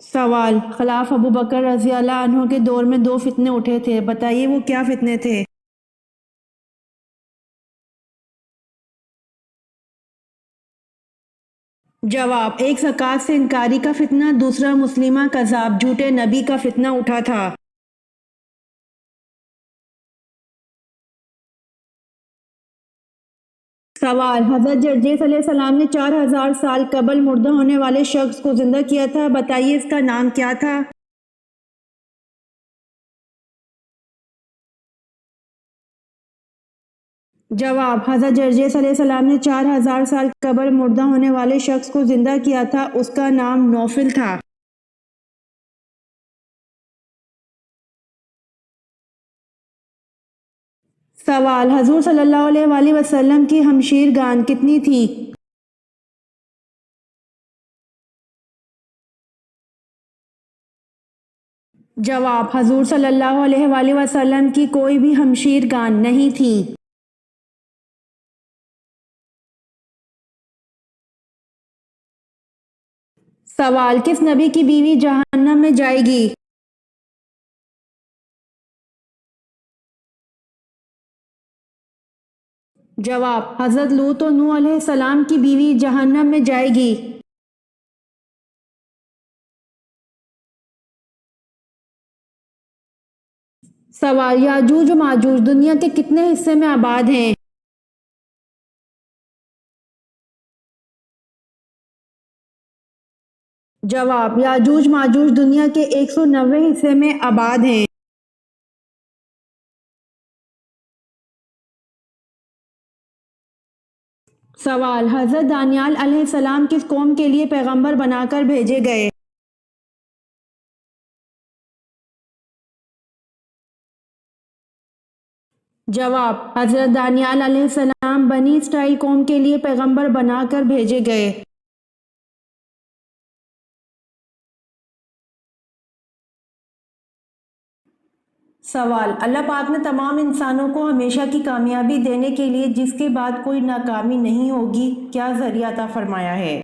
سوال: خلاف ابو بکر رضی اللہ عنہ کے دور میں دو فتنے اٹھے تھے، بتائیے وہ کیا فتنے تھے؟ جواب: ایک زکوٰۃ سے انکاری کا فتنہ، دوسرا مسلمہ کذاب جھوٹے نبی کا فتنہ اٹھا تھا۔ سوال: حضرت جرجیس علیہ السلام نے 4000 سال قبل مردہ ہونے والے شخص کو زندہ کیا تھا، بتائیے اس کا نام کیا تھا؟ جواب: حضرت جرجیس علیہ السلام نے 4000 سال قبل مردہ ہونے والے شخص کو زندہ کیا تھا، اس کا نام نوفل تھا۔ سوال: حضور صلی اللہ علیہ وآلہ وسلم کی ہمشیر گان کتنی تھی؟ جواب: حضور صلی اللہ علیہ وآلہ وسلم کی کوئی بھی ہمشیر گان نہیں تھی۔ سوال: کس نبی کی بیوی جہنم میں جائے گی؟ جواب: حضرت لوط و نوح علیہ السلام کی بیوی جہنم میں جائے گی۔ سوال: یاجوج و ماجوج دنیا کے کتنے حصے میں آباد ہیں؟ جواب: یاجوج ماجوج دنیا کے 190 حصے میں آباد ہیں۔ سوال: حضرت دانیال علیہ السلام کس قوم کے لیے پیغمبر بنا کر بھیجے گئے؟ جواب: حضرت دانیال علیہ السلام بنی اسرائیل قوم کے لیے پیغمبر بنا کر بھیجے گئے۔ سوال: اللہ پاک نے تمام انسانوں کو ہمیشہ کی کامیابی دینے کے لیے جس کے بعد کوئی ناکامی نہیں ہوگی کیا ذریعہ عطا فرمایا ہے؟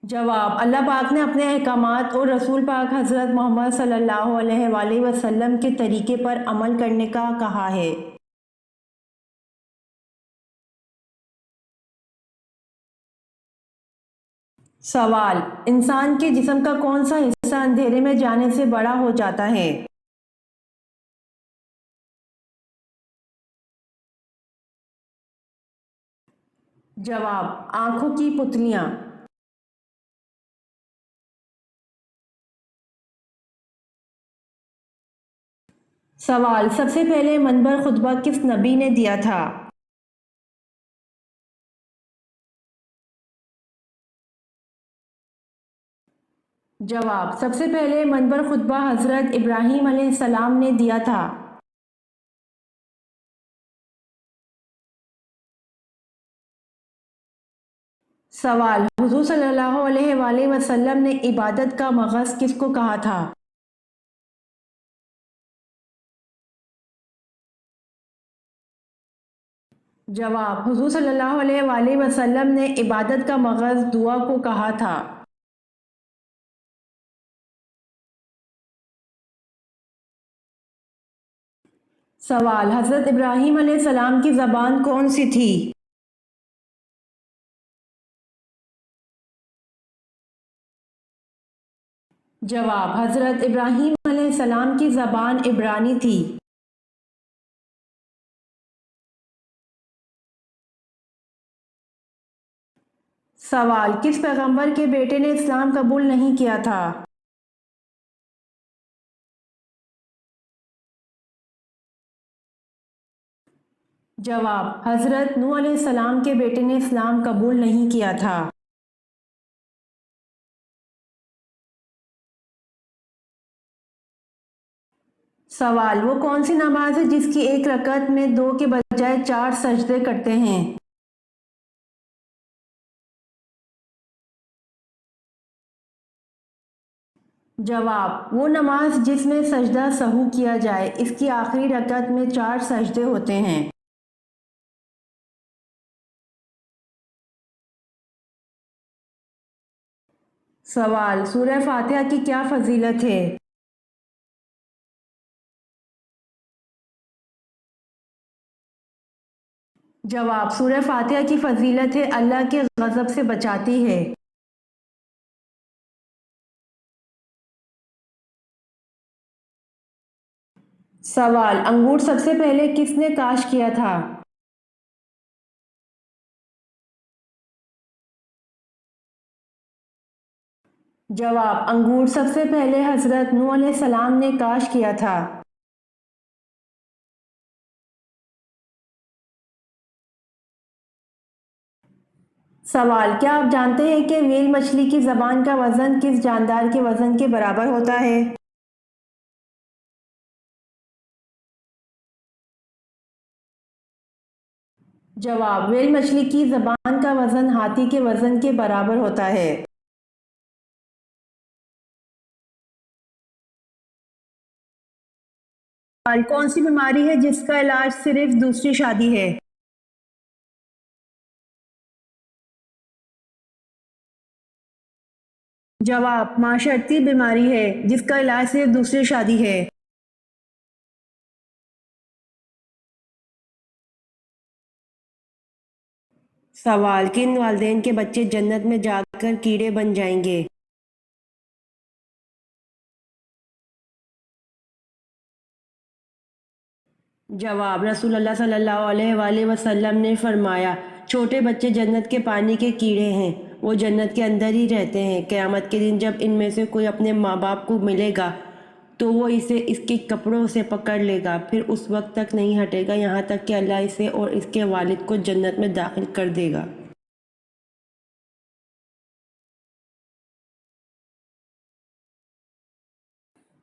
جواب: اللہ پاک نے اپنے احکامات اور رسول پاک حضرت محمد صلی اللہ علیہ وآلہ وسلم کے طریقے پر عمل کرنے کا کہا ہے۔ سوال: انسان کے جسم کا کون سا حصہ اندھیرے میں جانے سے بڑا ہو جاتا ہے؟ جواب: آنکھوں کی پتلیاں۔ سوال: سب سے پہلے منبر خطبہ کس نبی نے دیا تھا؟ جواب: سب سے پہلے منبر خطبہ حضرت ابراہیم علیہ السلام نے دیا تھا۔ سوال: حضور صلی اللہ علیہ وآلہ وسلم نے عبادت کا مغز کس کو کہا تھا؟ جواب: حضور صلی اللہ علیہ وآلہ وسلم نے عبادت کا مغز دعا کو کہا تھا۔ سوال: حضرت ابراہیم علیہ السلام کی زبان کون سی تھی؟ جواب: حضرت ابراہیم علیہ السلام کی زبان عبرانی تھی۔ سوال: کس پیغمبر کے بیٹے نے اسلام قبول نہیں کیا تھا؟ جواب: حضرت نوح علیہ السلام کے بیٹے نے اسلام قبول نہیں کیا تھا۔ سوال: وہ کون سی نماز ہے جس کی ایک رکعت میں 2 کے بجائے 4 سجدے کرتے ہیں؟ جواب: وہ نماز جس میں سجدہ سہو کیا جائے، اس کی آخری رکعت میں 4 سجدے ہوتے ہیں۔ سوال: سورہ فاتحہ کی کیا فضیلت ہے؟ جواب: سورہ فاتحہ کی فضیلت ہے اللہ کے غضب سے بچاتی ہے۔ سوال: انگور سب سے پہلے کس نے کاشت کیا تھا؟ جواب: انگور سب سے پہلے حضرت نوح علیہ السلام نے کاشت کیا تھا۔ سوال: کیا آپ جانتے ہیں کہ ویل مچھلی کی زبان کا وزن کس جاندار کے وزن کے برابر ہوتا ہے؟ جواب: ویل مچھلی کی زبان کا وزن ہاتھی کے وزن کے برابر ہوتا ہے۔ سوال: کون سی بیماری ہے جس کا علاج صرف دوسری شادی ہے؟ جواب: معاشرتی بیماری ہے جس کا علاج صرف دوسری شادی ہے۔ سوال: کن والدین کے بچے جنت میں جا کر کیڑے بن جائیں گے؟ جواب: رسول اللہ صلی اللہ علیہ وآلہ وسلم نے فرمایا، چھوٹے بچے جنت کے پانی کے کیڑے ہیں، وہ جنت کے اندر ہی رہتے ہیں۔ قیامت کے دن جب ان میں سے کوئی اپنے ماں باپ کو ملے گا تو وہ اسے اس کے کپڑوں سے پکڑ لے گا، پھر اس وقت تک نہیں ہٹے گا یہاں تک کہ اللہ اسے اور اس کے والد کو جنت میں داخل کر دے گا۔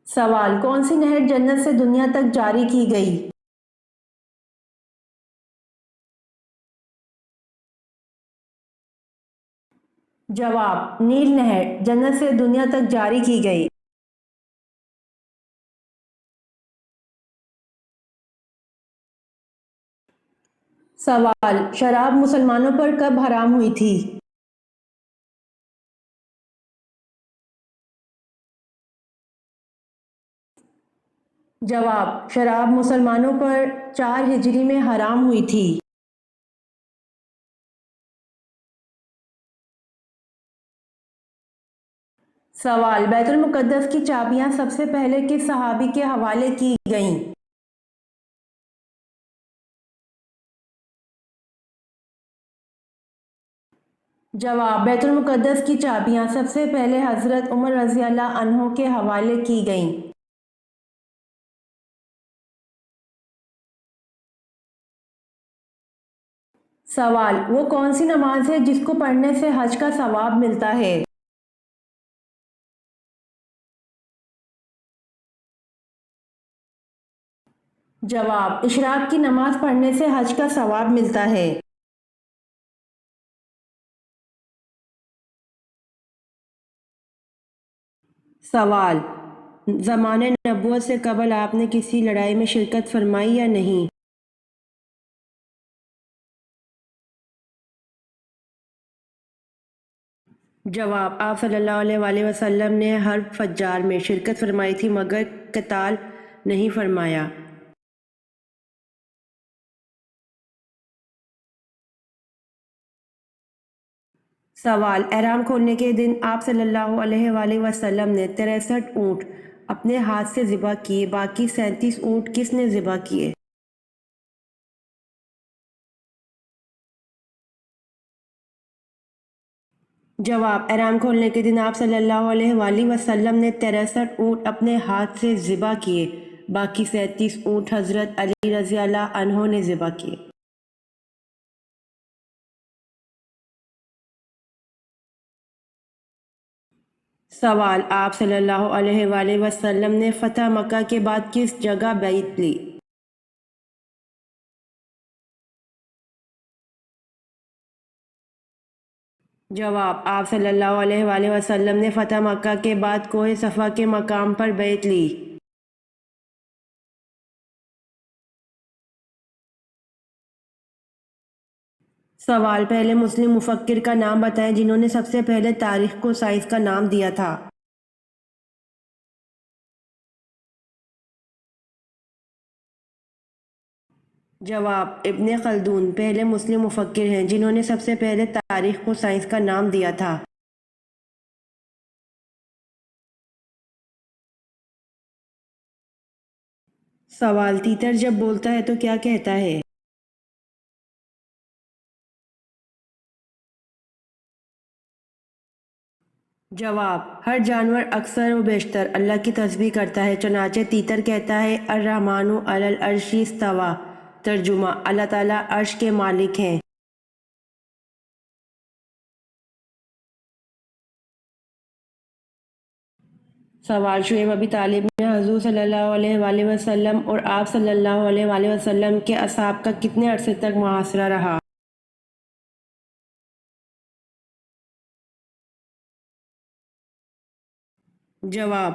سوال: کون سی نہر جنت سے دنیا تک جاری کی گئی؟ جواب: نیل نہر جنت سے دنیا تک جاری کی گئی۔ سوال: شراب مسلمانوں پر کب حرام ہوئی تھی؟ جواب: شراب مسلمانوں پر 4 ہجری میں حرام ہوئی تھی۔ سوال: بیت المقدس کی چابیاں سب سے پہلے کس صحابی کے حوالے کی گئیں؟ جواب: بیت المقدس کی چابیاں سب سے پہلے حضرت عمر رضی اللہ عنہ کے حوالے کی گئیں۔ سوال: وہ کون سی نماز ہے جس کو پڑھنے سے حج کا ثواب ملتا ہے؟ جواب: اشراق کی نماز پڑھنے سے حج کا ثواب ملتا ہے۔ سوال: زمانِ نبوت سے قبل آپ نے کسی لڑائی میں شرکت فرمائی یا نہیں؟ جواب: آپ صلی اللہ علیہ وآلہ وسلم نے حرب فجار میں شرکت فرمائی تھی مگر قتال نہیں فرمایا۔ سوال: احرام کھولنے کے دن آپ صلی اللہ علیہ وآلہ وسلم نے 63 اونٹ اپنے ہاتھ سے ذبح کیے، باقی 37 اونٹ کس نے ذبح کیے؟ جواب: احرام کھولنے کے دن آپ صلی اللہ علیہ وآلہ وسلم نے 63 اونٹ اپنے ہاتھ سے ذبح کیے، باقی 37 اونٹ حضرت علی رضی اللہ عنہ نے ذبح کیے۔ سوال: آپ صلی اللہ علیہ وآلہ وسلم نے فتح مکہ کے بعد کس جگہ بیعت لی؟ جواب: آپ صلی اللہ علیہ وآلہ وسلم نے فتح مکہ کے بعد کوہ صفا کے مقام پر بیعت لی۔ سوال: پہلے مسلم مفکر کا نام بتائیں جنہوں نے سب سے پہلے تاریخ کو سائنس کا نام دیا تھا۔ جواب: ابن خلدون پہلے مسلم مفکر ہیں جنہوں نے سب سے پہلے تاریخ کو سائنس کا نام دیا تھا۔ سوال: تیتر جب بولتا ہے تو کیا کہتا ہے؟ جواب: ہر جانور اکثر و بیشتر اللہ کی تسبیح کرتا ہے، چنانچہ تیتر کہتا ہے الرحمن علی العرش استویٰ۔ ترجمہ: اللہ تعالیٰ عرش کے مالک ہیں۔ سوال: شعیب ابی طالب میں حضور صلی اللہ علیہ وآلہ وسلم اور آپ صلی اللہ علیہ وآلہ وسلم کے اصحاب کا کتنے عرصے تک محاصرہ رہا؟ جواب: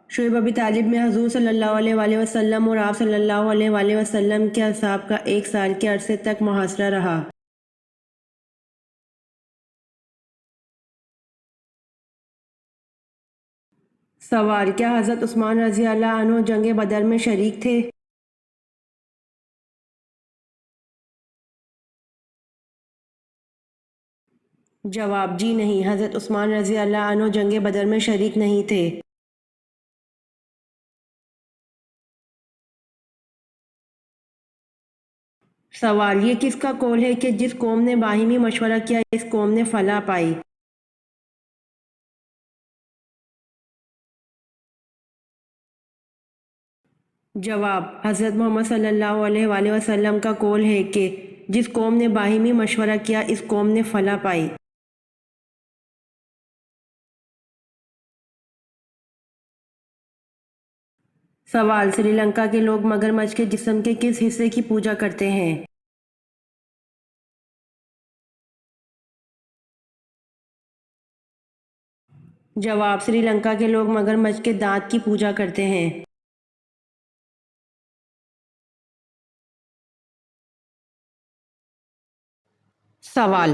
شعیب ابی طالب میں حضور صلی اللہ علیہ وآلہ وسلم اور آپ صلی اللہ علیہ وآلہ وسلم کے اصحاب کا 1 سال کے عرصے تک محاصرہ رہا۔ سوال: کیا حضرت عثمان رضی اللہ عنہ جنگ بدر میں شریک تھے؟ جواب: جی نہیں، حضرت عثمان رضی اللہ عنہ جنگ بدر میں شریک نہیں تھے۔ سوال: یہ کس کا قول ہے کہ جس قوم نے باہمی مشورہ کیا اس قوم نے فلاح پائی؟ جواب: حضرت محمد صلی اللہ علیہ وآلہ وسلم کا قول ہے کہ جس قوم نے باہمی مشورہ کیا اس قوم نے فلاح پائی۔ سوال: سری لنکا کے لوگ مگرمچھ کے جسم کے کس حصے کی پوجا کرتے ہیں؟ جواب: سری لنکا کے لوگ مگرمچھ کے دانت کی پوجا کرتے ہیں۔ سوال: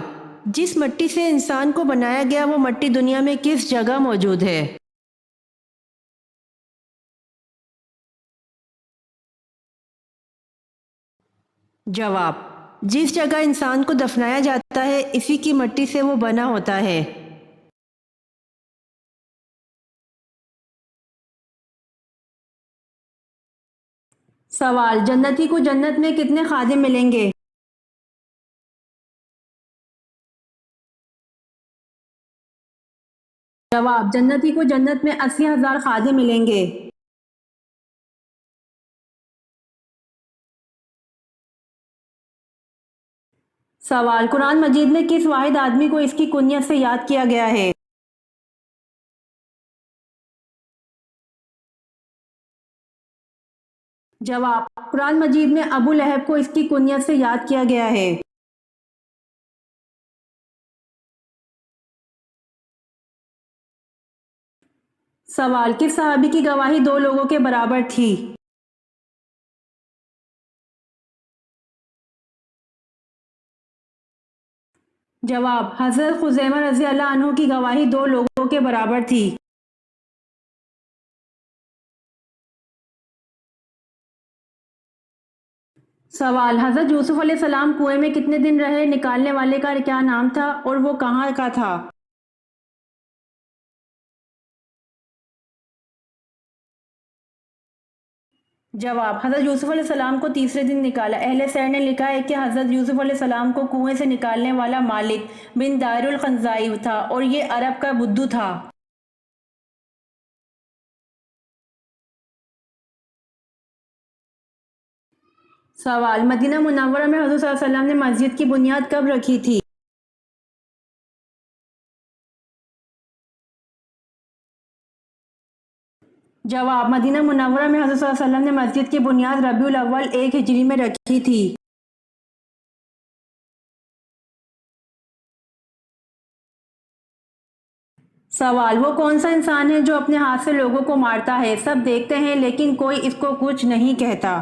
جس مٹی سے انسان کو بنایا گیا وہ مٹی دنیا میں کس جگہ موجود ہے؟ جواب: جس جگہ انسان کو دفنایا جاتا ہے اسی کی مٹی سے وہ بنا ہوتا ہے۔ سوال: جنتی کو جنت میں کتنے خادم ملیں گے؟ جواب: جنتی کو جنت میں 80,000 خادم ملیں گے۔ سوال: قرآن مجید میں کس واحد آدمی کو اس کی کنیت سے یاد کیا گیا ہے؟ جواب: قرآن مجید میں ابو لہب کو اس کی کنیت سے یاد کیا گیا ہے۔ سوال: کس صحابی کی گواہی 2 لوگوں کے برابر تھی؟ جواب: حضرت خزیمہ رضی اللہ عنہ کی گواہی 2 لوگوں کے برابر تھی۔ سوال: حضرت یوسف علیہ السلام کنویں میں کتنے دن رہے؟ نکالنے والے کا کیا نام تھا اور وہ کہاں کا تھا؟ جواب: حضرت یوسف علیہ السلام کو تیسرے دن نکالا۔ اہل سیر نے لکھا ہے کہ حضرت یوسف علیہ السلام کو کنویں سے نکالنے والا مالک بن دار الخنزائی تھا اور یہ عرب کا بدو تھا۔ سوال: مدینہ منورہ میں حضور صلی اللہ علیہ وسلم نے مسجد کی بنیاد کب رکھی تھی؟ جواب: مدینہ منورہ میں حضور صلی اللہ علیہ وسلم نے مسجد کی بنیاد ربیع الاول 1 ہجری میں رکھی تھی۔ سوال: وہ کون سا انسان ہے جو اپنے ہاتھ سے لوگوں کو مارتا ہے؟ سب دیکھتے ہیں لیکن کوئی اس کو کچھ نہیں کہتا۔